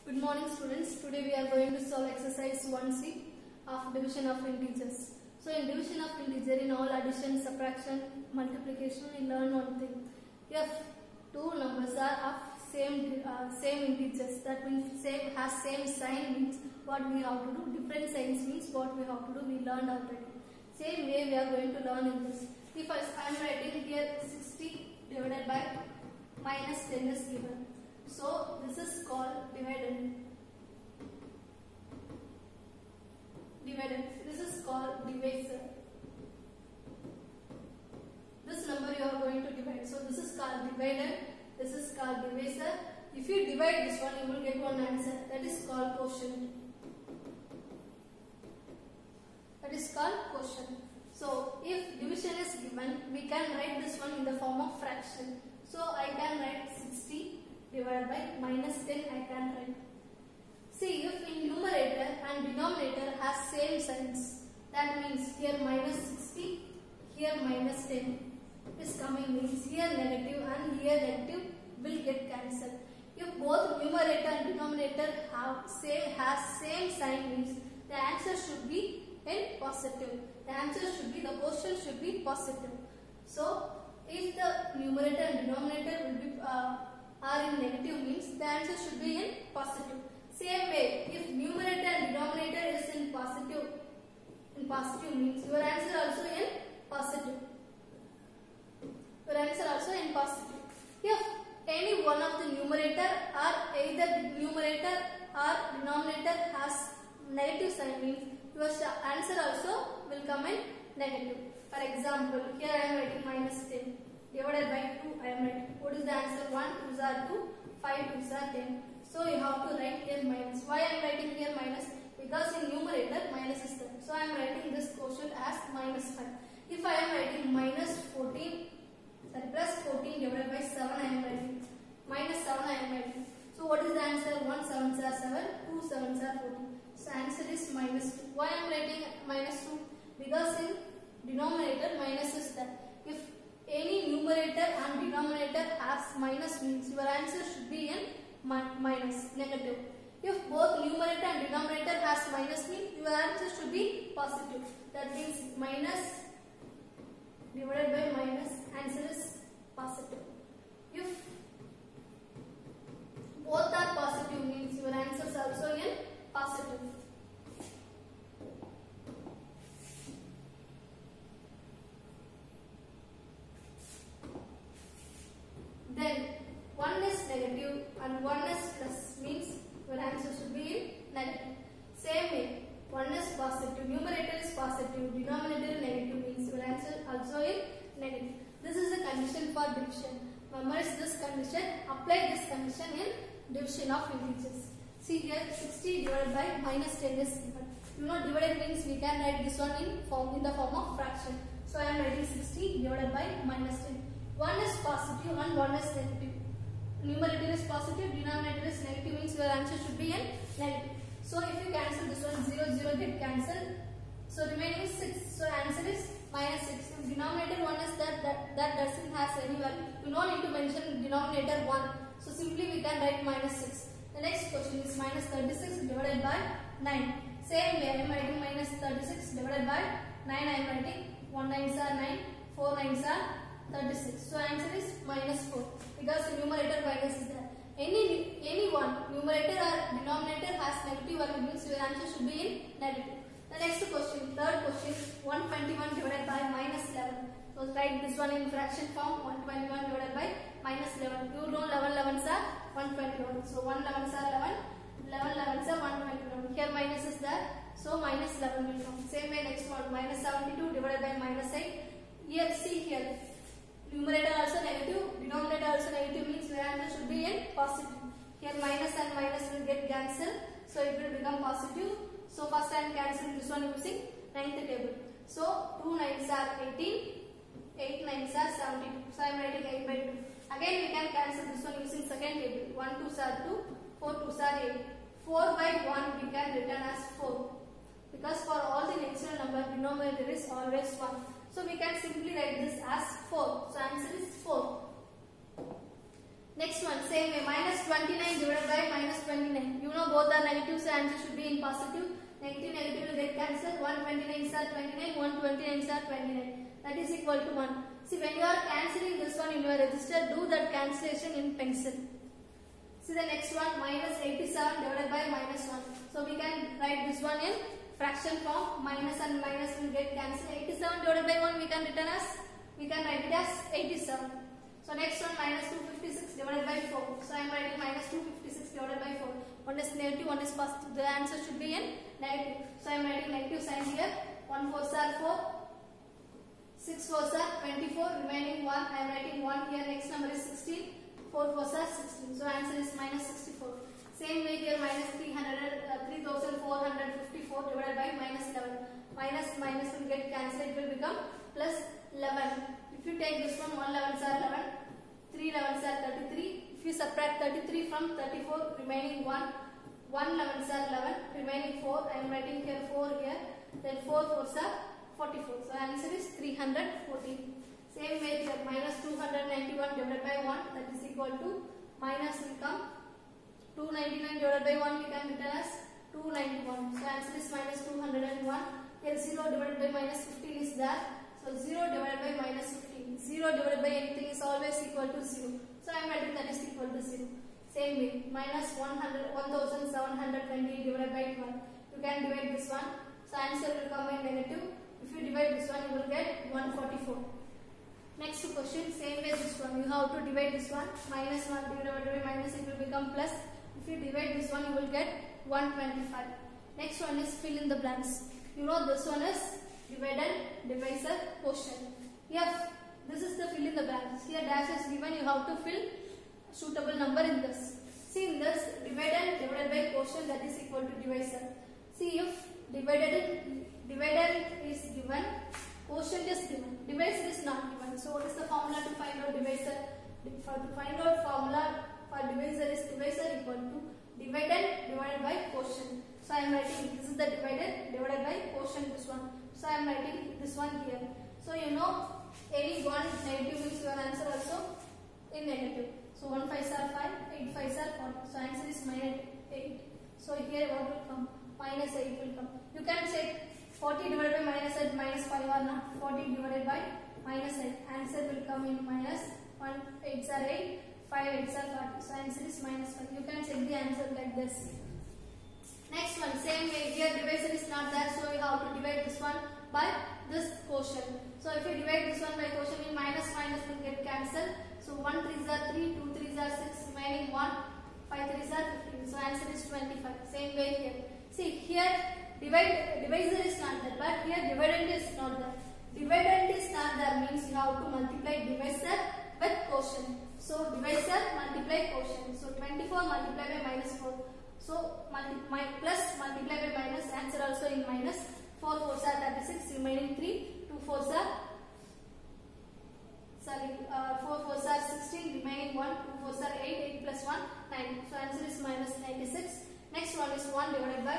Good morning students. Today we are going to solve exercise 1C of division of integers. So in division of integer, in all addition, subtraction, multiplication, we learn one thing. If two numbers are of same integers, that means same sign means what we have to do. Different signs means what we have to do. We learned already. Same way we are going to learn in this. If I am writing here 60 divided by minus 10 is given. So this is called dividend. This is called divisor. This number you are going to divide. So this is called dividend. This is called divisor. If you divide this one, you will get one answer. That is called quotient. That is called quotient. So if division is given, we can write this one in the form of fraction. So I can write 60 divided by minus 10 I can write. See, if in numerator and denominator has same signs, that means here minus 60, here minus 10 is coming, means here negative and here negative will get cancelled. If both numerator and denominator has same sign, means the answer should be in positive. The answer should be, the quotient should be positive. So if the numerator and denominator will be are in negative, means the answer should be in positive. Same way, if numerator and denominator is in positive means your answer also in positive. Your answer also in positive. If any one of the numerator or either numerator or denominator has negative sign, means your answer also will come in negative. For example, here I am writing minus 10 divided by 2 I am writing. What is the answer? 1 2s are 2, 5 2s are 10. So you have to write here minus. Why I am writing here minus? Because in numerator minus is there. So I am writing this quotient as minus 5. If I am writing plus 14 divided by 7 I am writing. Minus 7 I am writing. So what is the answer? 1 7s are 7, 2 7s are 14. So answer is minus 2. Why I am writing minus 2? Because in denominator minus is there. If any numerator and denominator has minus, means your answer should be in minus, negative. If both numerator and denominator has minus, means your answer should be positive. That means minus divided by minus, answer is positive. If both are positive, means your answer is also in positive. Then 1 is negative and 1 is plus, means your answer should be in negative. Same way, 1 is positive, numerator is positive, denominator is negative, means your answer also in negative. This is the condition for division. Memorize this condition, apply this condition in division of integers. See here, 60 divided by minus 10 is given. You know, divided means we can write this one in the form of fraction. So I am writing 60 divided by minus 10. 1 is positive and 1 is negative. Numerator is positive, denominator is negative, means your answer should be in negative. So if you cancel this one, 0 0 get cancelled. So remaining is 6. So answer is minus 6. If denominator 1 is that doesn't have any value, you don't need to mention denominator 1. So simply we can write minus 6. The next question is minus 36 divided by 9. Same way I am writing minus 36 divided by 9 I am writing. 1 9s are 9, 4 9s are 36. So answer is minus 4, because the numerator minus is there. Any one, numerator or denominator has negative value, means your answer should be in negative. The next question, third question, 121 divided by minus 11. So write this one in fraction form, 121 divided by minus 11. You know 11 11s are 121. So 1 11s are 11, 11 11s are 121. Here minus is there, so minus 11 will come. Same way next one, minus 72 divided by minus 8. Here see here, numerator also negative, denominator also negative, means your answer should be in positive. Here minus and minus will get cancelled, so it will become positive. So first I am cancelling this one using 9th table. So 2 9s are 18, 8 9s are 72. So I am writing 8 by 2. Again we can cancel this one using second table. 1 2s are 2, 4 2s are 8. 4 by 1 we can return as 4. Because for all the natural number, denominator is always 1. So we can simply write this as 4. So answer is 4. Next one, same way, minus 29 divided by minus 29. You know both are negative, so answer should be in positive. Negative, negative will get cancelled. 129 are 29, 129 are 29. That is equal to 1. See, when you are cancelling this one in your register, do that cancellation in pencil. See the next one, minus 87 divided by minus 1. So we can write this one in fraction form. Minus and minus will get cancelled. 87 divided by 1 we can write it as 87. So next one, minus 256 divided by 4. So I am writing minus 256 divided by 4. One is negative, one is positive. The answer should be in negative. So I am writing negative sign here. 1 4s are 4. 6 4s are 24. Remaining 1. I am writing 1 here. Next number is 16. 4 4s are 16. So answer is minus 64. Same way here, minus 3454 divided by minus 11. Minus minus will get cancelled. It will become plus 11. If you take this one, 1 11s are 11, 3 11s are 33. If you subtract 33 from 34, remaining 1, 1 11s are 11, remaining 4. I am writing here 4 here. Then 4 4s are 44. So answer is 314. Same way here, minus 291 divided by 1, that is equal to minus will come 299 divided by 1 we can written as 291. So answer is minus 201. Here 0 divided by minus 15 is there. So 0 divided by minus 15. 0 divided by anything is always equal to 0. So I am writing that is equal to 0. Same way, minus 1720 divided by 12. You can divide this one. So answer will come in negative. If you divide this one, you will get 144. Next question, same way this one. You have to divide this one. Minus 1 divided by minus, it will become plus. If you divide this one, you will get 125. Next one is fill in the blanks. You know this one is dividend, divisor, quotient. Here, this is the fill in the blanks. Here dash is given, you have to fill suitable number in this. See in this, dividend divided by quotient, that is equal to divisor. See if dividend is given, quotient is given, divisor is not given. So what is the formula to find out divisor? For to find out formula for divisor is divisor equal to dividend divided by quotient. So I am writing this is the dividend divided by quotient, this one. So I am writing this one here. So you know any one negative means your answer also in negative. So 1 5s are 5, 8 5s are 40. So answer is minus 8. So here what will come? Minus 8 will come. You can say 40 divided by minus 8 minus 5 or not. 40 divided by minus 8. Answer will come in minus 1 8s are 8, 5 8s are 40. So answer is minus 5. You can check the answer like this. Next one, same way here divisor is not there, so you have to divide this one by this quotient. So if you divide this one by quotient, in minus minus will get cancelled. So 1 3s are 3, 2 3s are 6, remaining 1, 5 3s are 15. So answer is 25. Same way here. See here divisor is not there, but here dividend is not there. Dividend is not there means you have to multiply divisor with quotient. So divisor multiply quotient. So 24 multiplied by minus 4. So plus multiply by minus, answer also in minus. 4 4s are 36, remaining 3, 2 4s are 4 4s are 16, remaining 1, 2 4s are 8, 8 plus 1 9. So answer is minus 96. Next one is 1 divided by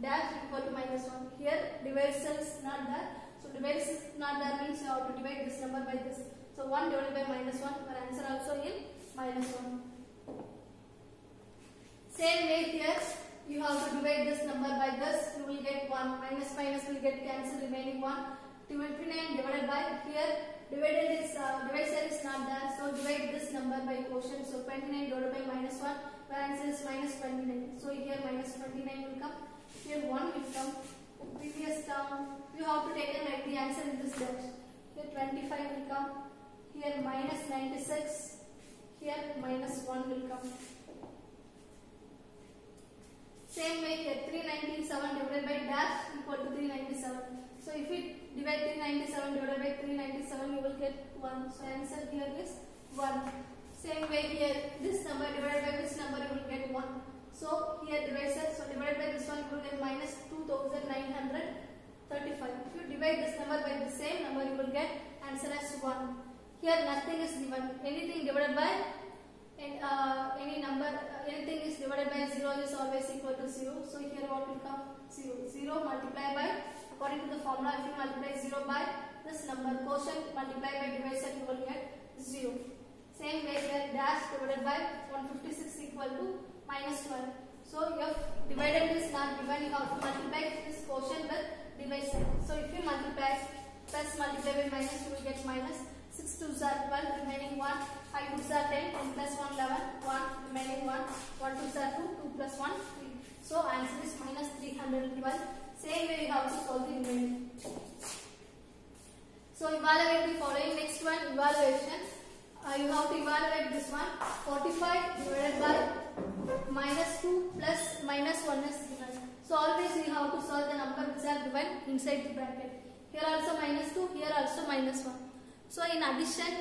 dash equal to minus 1. Here divisor is not there. So divisor is not there means you have to divide this number by this. So 1 divided by minus 1, your answer also in minus 1. Same way here, you have to divide this number by this, you will get 1, minus minus will get cancelled, remaining 1. 29 divided by, here divisor is not there, so divide this number by quotient. So 29 divided by minus 1, the answer is minus 29. So here minus 29 will come, here 1 will come. Previous term, you have to take and write the answer in this dash. Here 25 will come, here minus 96, here minus 1 will come. Same way here, 397 divided by dash equal to 397. So if we divide 397 divided by 397, you will get 1. So answer here is 1. Same way here, this number divided by this number, you will get 1. So here divisor, so divided by this one, you will get minus 2935. If you divide this number by the same number, you will get answer as 1. Here nothing is given. Anything divided by any number, anything is divided by 0 is always equal to 0. So here what will come? 0. 0 multiplied by, according to the formula, if you multiply 0 by this number, quotient multiplied by divisor, you will get 0. Same way here, dash divided by 156 equal to minus 12. So if dividend is not given, you have to multiply this quotient with divisor. So if you multiply plus multiply by minus, you will get minus. 6 2s are 12, remaining 1. 5 2s are 10, 10 plus 1 11, 1 remaining 1. 1 2s are 2, 2 plus 1 3. So answer is minus 312. Same way you have to solve the remaining. So evaluate the following. Next one, evaluation. You have to evaluate this one. 45 divided by minus 2 plus minus 1 is given. So always we have to solve the number which are given inside the bracket. Here also minus 2, here also minus 1. So in addition,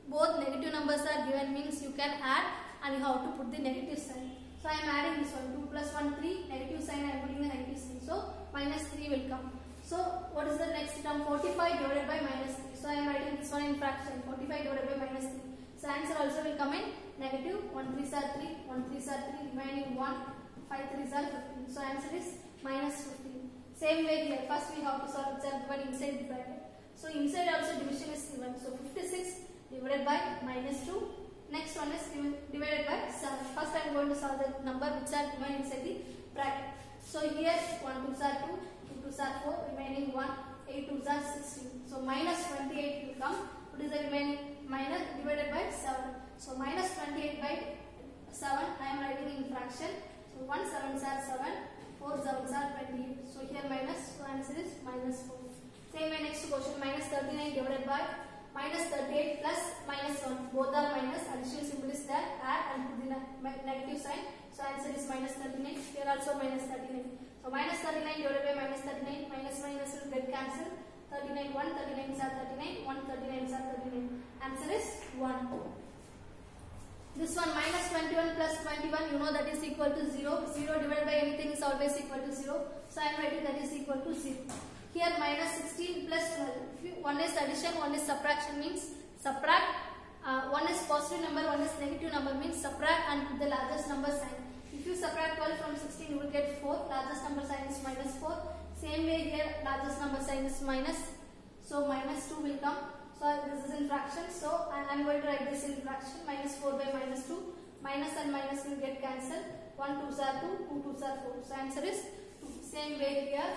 both negative numbers are given, means you can add and you have to put the negative sign. So I am adding this one. 2 plus 1 3, negative sign I am putting the negative sign. So minus 3 will come. So what is the next term? 45 divided by minus 3. So I am writing this one in fraction. 45 divided by minus 3. So answer also will come in negative. 1 3s are 3, 1 3s are 3, remaining 1, 5 3s are 15. So answer is minus 15. Same way here. First we have to solve which are given inside the bracket. So inside also division is given. So 56 divided by minus 2. Next one is divided by 7. First I am going to solve the number which are given inside the bracket. So here 1 2s are 2, 2 2s are 4, remaining 1, 8 2s are 16. So minus 28 will come. What is the remaining? Minus divided by 7. So minus 28 by 7 I am writing in fraction. So 1 7s are 7, 4 7s are 28. So here minus, so answer is minus 4. Same way next question, minus 39 divided by minus 38 plus minus 1. Both are minus, addition symbol is there, add and put the negative sign. So answer is minus 39. Here also minus 39. So minus 39 divided by minus 39, minus minus will get cancelled. 39, 1 39s are 39, 1 39s are 39. Answer is 1. This one minus 21 plus 21, you know that is equal to 0. 0 divided by anything is always equal to 0. So I am writing that is equal to 0. Here minus 16 plus 12. One is addition, one is subtraction, means subtract. One is positive number, one is negative number, means subtract and put the largest number sign. If you subtract 12 from 16, you will get 4. Largest number sign is minus 4. Same way here, largest number sign is minus. So minus 2 will come. So this is in fraction. So I am going to write this in fraction. Minus 4 by minus 2. Minus and minus will get cancelled. 1 2s are 2, 2 2s are 4. So answer is 2. Same way here.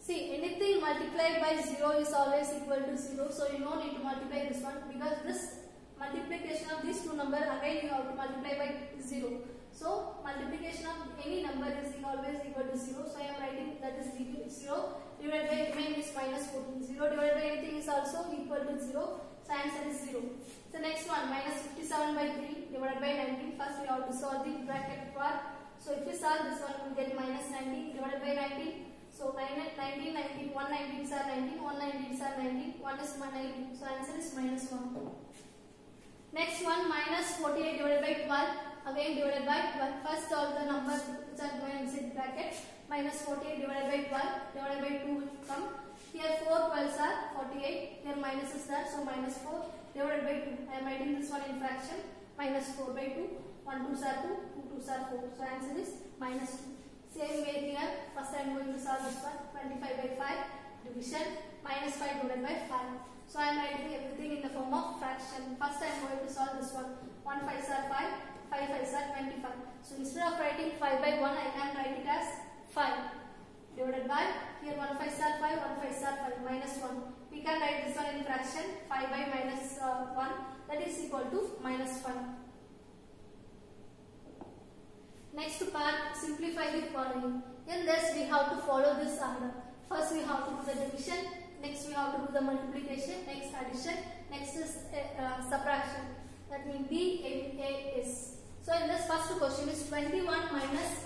See, anything multiplied by 0 is always equal to 0. So you don't need to multiply this one, because this multiplication of these two numbers again you have to multiply by 0. So multiplication of any number is always equal to 0. So I am writing that is 0 divided by remaining is minus 14. 0 divided by anything is also equal to 0. So answer is 0. So next one, minus 57 by 3 divided by 19. First we have to solve the bracket part. So if you solve this one, you will get minus 19 divided by 19. So 19, 19, 1 19s are 19, 1 19s are 19, 1 is 19. So answer is minus 1. Next one, minus 48 divided by 12. Again divided by 12. First solve the numbers which are given inside bracket. Minus 48 divided by 12 divided by 2 will come. Here 4 12s are 48. Here minus is there. So minus 4 divided by 2. I am writing this one in fraction. Minus 4 by 2. 1 2s are 2. 2 2s are 4. So answer is minus 2. Same way here. First I am going to solve this one. 25 by 5. Division. Minus 5 divided by 5. So I am writing everything in the form of fraction. First I am going to solve this one. 1 5s are 5. 5 5s are 25. So instead of writing 5 by 1, I can write it as 5 divided by, here 1 5s are 5, 1 5s are 5, minus 1. We can write this one in fraction. 5 by minus 1, that is equal to minus 5. Next part, simplify the following. In this we have to follow this order. First we have to do the division, next we have to do the multiplication, next addition, next is subtraction. That means D A A S. So in this first question is 21 minus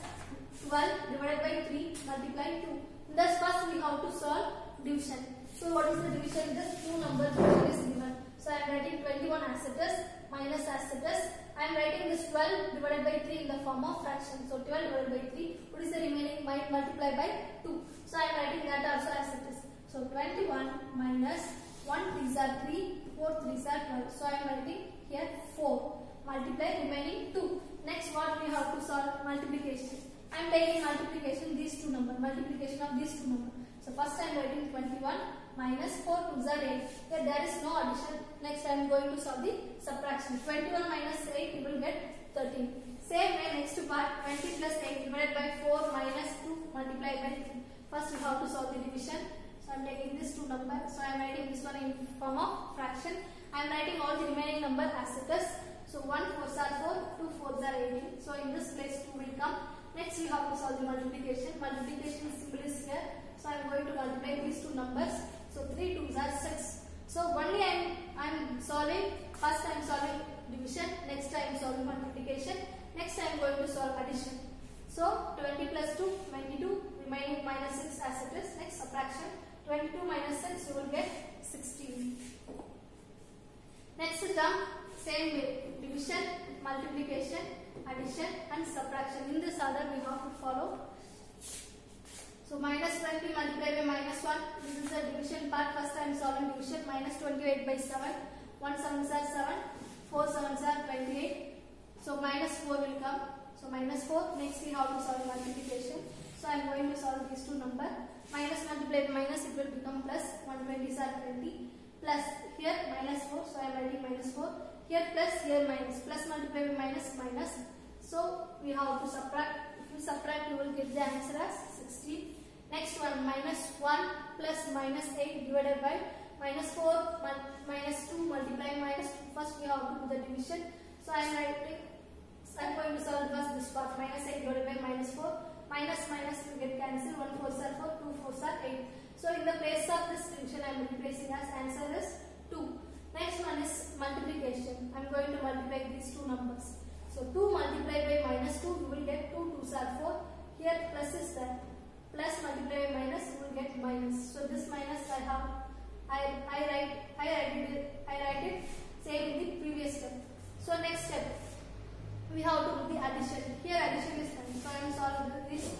12 divided by 3 multiply 2. In this first we have to solve division. So what is the division? This two number division is given. So I am writing 21 as it is, minus as it is. I am writing this 12 divided by 3 in the form of fraction. So 12 divided by 3. What is the remaining? Multiply by 2. So I am writing that also as it is. So 21 minus 1 3s are 3, 4 3s are 12. So I am writing here 4. Multiply remaining 2. Next what we have to solve? Multiplication. I am taking multiplication these two numbers. Multiplication of these two numbers. So first I am writing 21 minus 4 2s are 8. Here there is no addition. Next I am going to solve the subtraction. 21 minus 8 you will get 13. Same way next part 20 plus 8 divided by 4 minus 2 multiplied by 3. First we have to solve the division. So I am taking this 2 number. So I am writing this one in form of fraction. I am writing all the remaining number as it is. So 1 4s are 4, 2 4s are 18. So in this place 2 will come. Next we have to solve the multiplication. Multiplication symbol is here. So I am going to multiply these 2 numbers. So 3 2s are 6. So only I am solving. First I am solving division. Next I am solving multiplication. Next I am going to solve addition. So 20 plus 2 22. Remaining minus 6 as it is. Next subtraction. 22 minus 6 you will get 16. Next term same way. Division, multiplication, addition and subtraction. In this order we have to follow. So minus 20 multiplied by minus 1. This is the division part. First I am solving division. Minus 28 by 7. 1 7s are 7. 4 7s are 28. So minus 4 will come. So minus 4. Next we have to solve multiplication. So I am going to solve these 2 numbers. Minus multiplied by minus it will become plus. 120s are 20. Plus here minus 4. So I am writing minus 4. Here plus, here minus. Plus multiplied by minus, minus. So we have to subtract. If you subtract, you will get the answer as 16. Next one, minus 1 plus minus 8 divided by minus 4 minus 2 multiplying minus 2. First we have to do the division. So I am writing. I am going to solve first this part. Minus 8 divided by minus 4. Minus minus will get cancelled. 1 4s are 4, 2 4s are 8. So in the place of this division, I am replacing as answer is 2. Next one is multiplication. I am going to multiply these 2 numbers. So 2 multiplied by minus 2, you will get 2 2s are 4. Here plus is there. Plus multiplied by minus, you will get minus. So this minus I write it same in the previous step. So next step, we have to do the addition. Here addition is done. So I am solving these 2.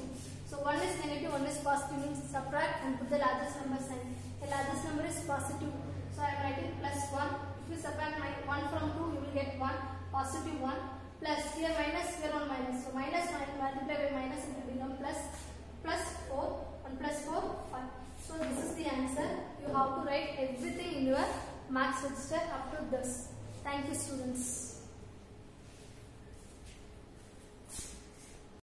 So one is negative, one is positive, means subtract and put the largest number sign. The largest number is positive. So I am writing plus 1. If you subtract 1 from 2, you will get 1. Positive 1. Plus here minus, here 1 minus. So minus multiplied by minus, it will become plus. Plus 4. 1 plus 4, 5. So this is the answer. You have to write everything in your maths register up to this. Thank you students.